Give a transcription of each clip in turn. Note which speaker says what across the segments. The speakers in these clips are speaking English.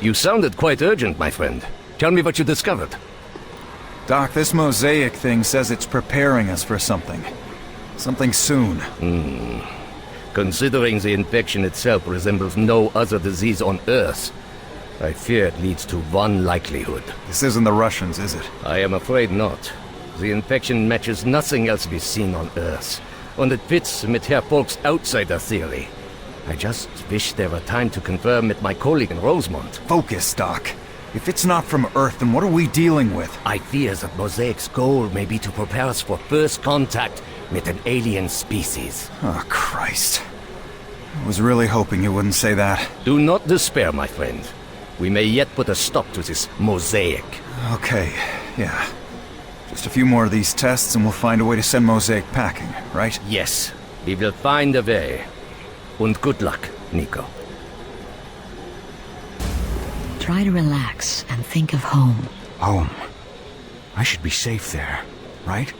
Speaker 1: You sounded quite urgent, my friend. Tell me what you discovered.
Speaker 2: Doc, this mosaic thing says it's preparing us for something. Something soon.
Speaker 1: Considering the infection itself resembles no other disease on Earth, I fear it leads to one likelihood.
Speaker 2: This isn't the Russians, is it?
Speaker 1: I am afraid not. The infection matches nothing else we've seen on Earth, and it fits with Herr Polk's outsider theory. I just wish there were time to confirm with my colleague in Rosemont.
Speaker 2: Focus, Doc. If it's not from Earth, then what are we dealing with?
Speaker 1: I fear that Mosaic's goal may be to prepare us for first contact with an alien species.
Speaker 2: Oh, Christ. I was really hoping you wouldn't say that.
Speaker 1: Do not despair, my friend. We may yet put a stop to this mosaic.
Speaker 2: Okay, yeah. Just a few more of these tests and we'll find a way to send Mosaic packing, right?
Speaker 1: Yes, we will find a way. And good luck, Nico.
Speaker 3: Try to relax and think of home.
Speaker 4: Home. I should be safe there, right?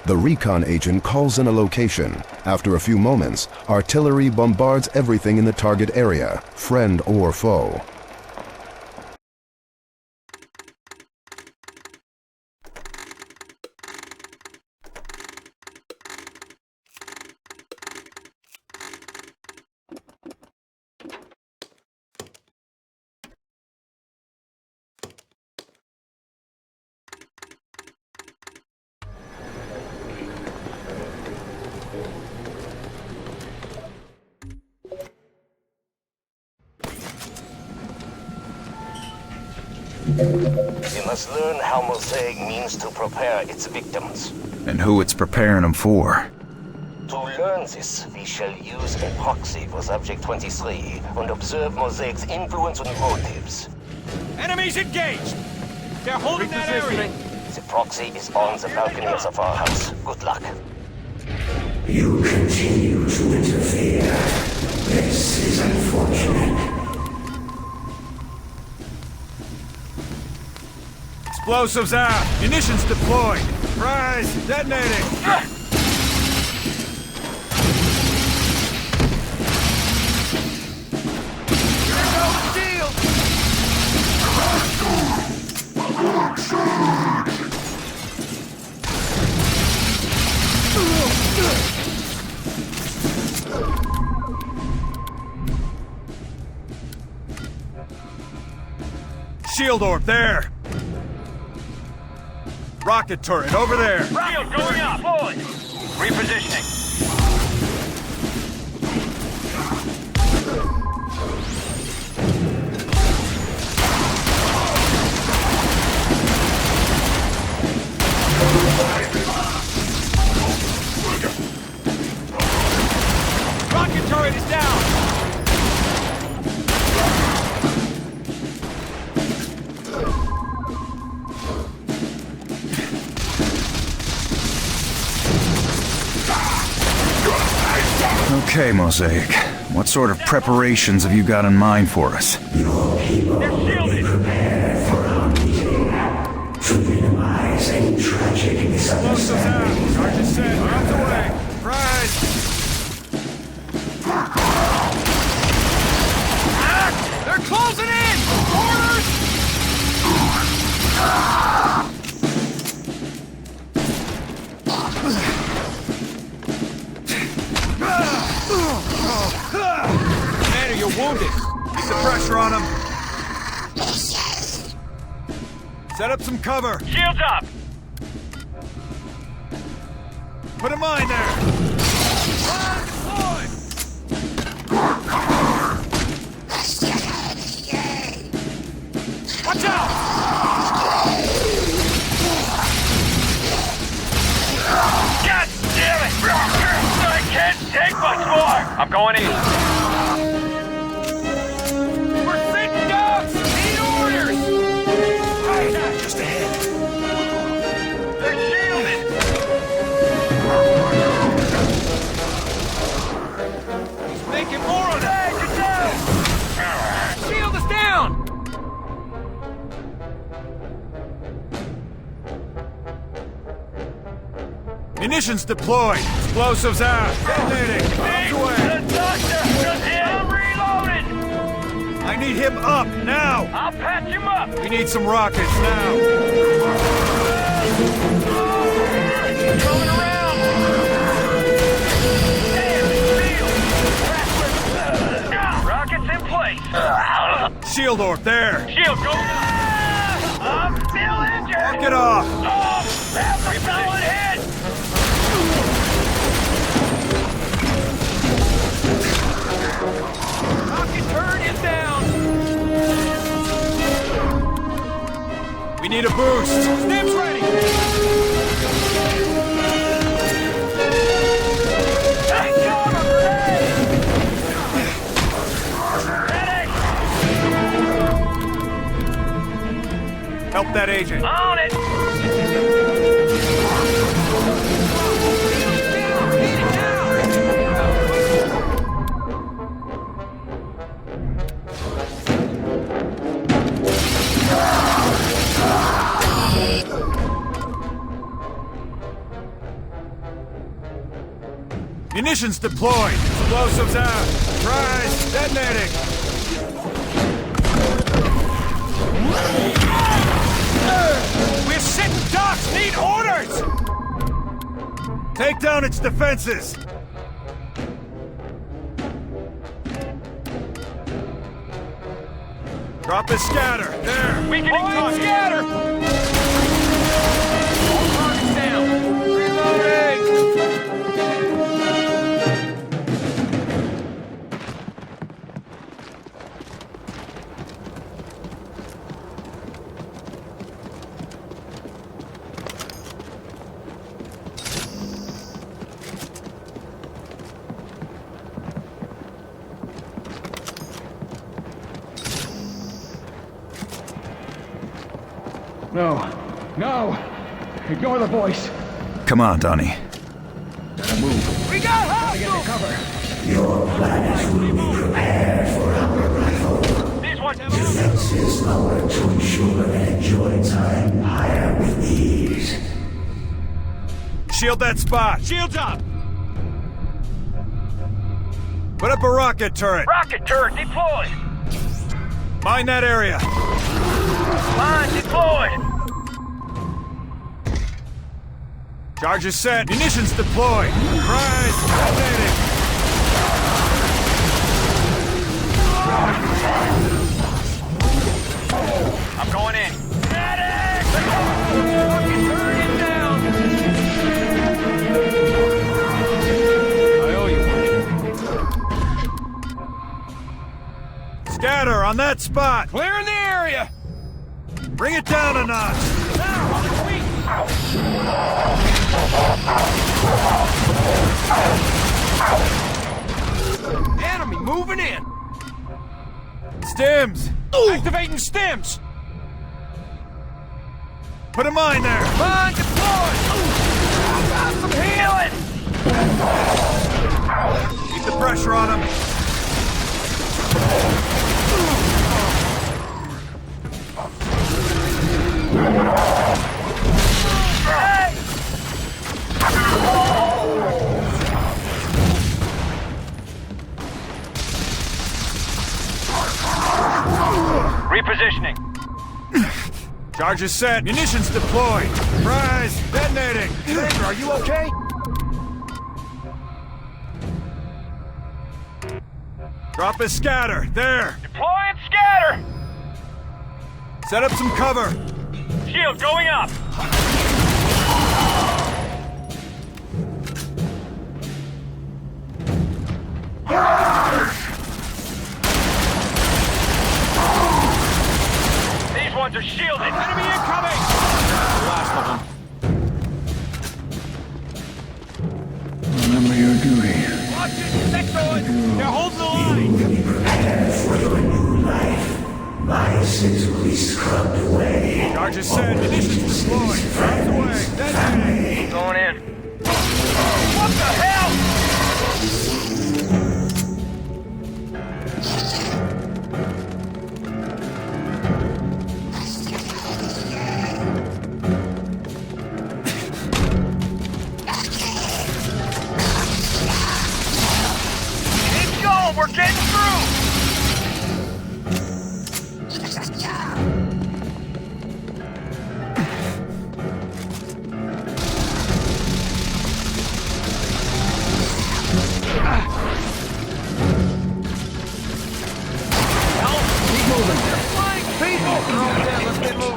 Speaker 5: The recon agent calls in a location. After a few moments, artillery bombards everything in the target area, friend or foe.
Speaker 1: We must learn how Mosaic means to prepare its victims.
Speaker 2: And who it's preparing them for.
Speaker 1: To learn this, we shall use a proxy for Subject 23 and observe Mosaic's influence and motives.
Speaker 6: Enemies engaged! They're holding that area!
Speaker 1: The proxy is on the balcony of the farmhouse. Good luck.
Speaker 7: You continue to interfere. This is unfortunate.
Speaker 6: Explosives out! Munitions deployed! Prize detonating! Shield orb there! Rocket turret over there!
Speaker 8: Shield going up! Deployed! Repositioning.
Speaker 6: Rocket turret is down!
Speaker 2: Okay, Mosaic. What sort of preparations have you got in mind for us?
Speaker 7: Your people will be prepared for our meeting to minimize any tragic misunderstandings.
Speaker 6: Charges set. Arms away. Rise. They're closing in! Orders! Commander, you're wounded.
Speaker 2: Keep the pressure on him. Set up some cover.
Speaker 8: Shields up!
Speaker 2: Put a mine there.
Speaker 6: Watch out!
Speaker 8: God damn it! I can't take much more! I'm going in.
Speaker 6: We're sitting ducks! Need orders! Right, just ahead.
Speaker 8: They're shielded!
Speaker 6: He's making more of them! Hey, get down! Shield is down!
Speaker 2: Munitions deployed. Explosives out. Detonating. Arms away.
Speaker 8: The doctor! Just hit! I'm reloaded!
Speaker 2: I need him up now.
Speaker 8: I'll patch him up!
Speaker 2: We need some rockets now.
Speaker 8: Coming around! Damn, rockets in place!
Speaker 2: Shield orb there.
Speaker 8: Shield, go! I'm still injured!
Speaker 2: Mark it off.
Speaker 8: Oh, that's a solid hit!
Speaker 6: Rocket turret is down!
Speaker 2: We need a boost.
Speaker 6: Stim's ready!
Speaker 8: Hey, got him, grenade! Medic!
Speaker 2: Help that agent.
Speaker 8: On it!
Speaker 2: Munitions deployed. Explosives out. Surprise. Detonating.
Speaker 6: We're sitting ducks! Need orders!
Speaker 2: Take down its defenses. Drop a scatter. There.
Speaker 6: Weakening scatter! All targets down!
Speaker 2: Reloading.
Speaker 9: No. No! Ignore the voice.
Speaker 2: Come on, Donnie.
Speaker 6: We got hostiles!
Speaker 7: Your planet will be prepared for our arrival.
Speaker 8: These ones have
Speaker 7: Defenses lowered to ensure an enjoy time higher with ease.
Speaker 2: Shield that spot.
Speaker 6: Shields up!
Speaker 2: Put up a rocket turret.
Speaker 8: rocket turret deployed!
Speaker 2: Mine that area.
Speaker 8: Mine deployed!
Speaker 2: Charges set. Munitions deployed. Surprise. Detonating.
Speaker 8: I'm going in. Medic!
Speaker 6: Rocket turret is down! I owe you one.
Speaker 2: Scatter on that spot.
Speaker 6: Clearing the area!
Speaker 2: Bring it down a notch.
Speaker 6: Now, on its feet! Enemy moving in!
Speaker 2: Stims.
Speaker 6: Activating stims!
Speaker 2: Put a mine there.
Speaker 6: Mine deployed! Got some healing!
Speaker 2: Keep the pressure on him. Charges set. Munitions deployed. Surprise! Detonating.
Speaker 6: Commander, are you okay?
Speaker 2: Drop a scatter. There.
Speaker 8: Deploying scatter!
Speaker 2: Set up some cover.
Speaker 8: Shield going up! These ones are shielded! Enemy incoming!
Speaker 6: Last of them.
Speaker 9: Remember your duty.
Speaker 8: Watch it, sectoid! Now hold the line!
Speaker 7: For your new life, my sins will be scrubbed away.
Speaker 2: Charges set. Munitions deployed. Arms away. Detonating.
Speaker 8: Going in. What the hell? Keep going, we're getting through!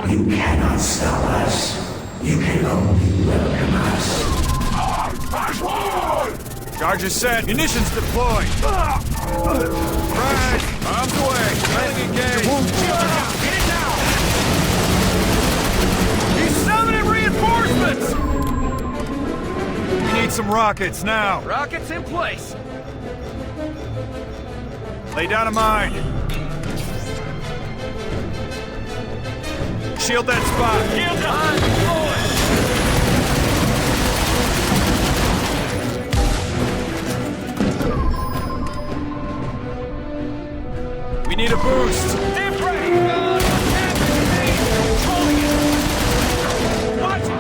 Speaker 7: You cannot stop us. You can only welcome us.
Speaker 2: Charges set. Munitions deployed. Right. Arms away. Landing engaged.
Speaker 8: Get it down! He's summoning reinforcements!
Speaker 2: We need some rockets now.
Speaker 8: Rockets in place!
Speaker 2: Lay down a mine. Shield that spot.
Speaker 8: Shield up!
Speaker 2: We need a boost.
Speaker 8: Stand ready! Controlling it! Watch it!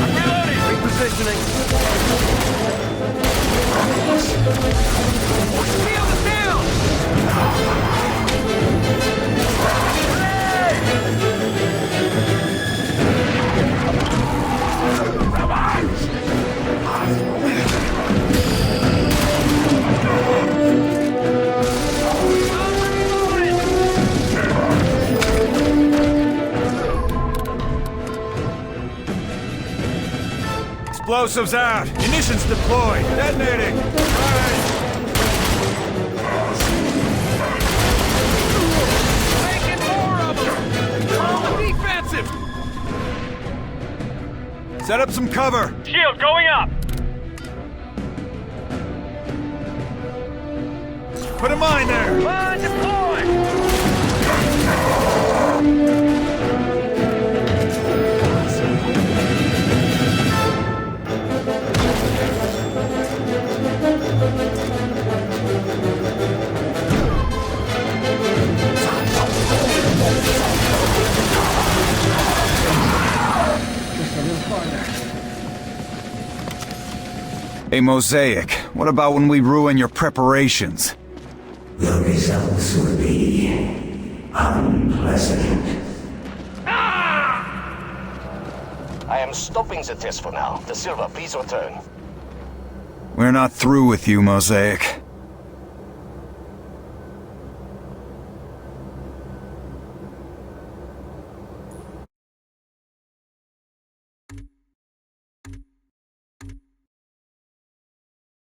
Speaker 8: I'm reloading! Repositioning. Shield is down!
Speaker 2: Explosives out. Munitions deployed. Detonating. Right.
Speaker 8: Taking more of them! On the defensive!
Speaker 2: Set up some cover.
Speaker 8: Shield going up!
Speaker 2: Put a mine there.
Speaker 8: Mine deployed!
Speaker 2: Hey, Mosaic, what about when we ruin your preparations?
Speaker 7: The results will be unpleasant.
Speaker 1: I am stopping the test for now. The Silver, please return.
Speaker 2: We're not through with you, Mosaic.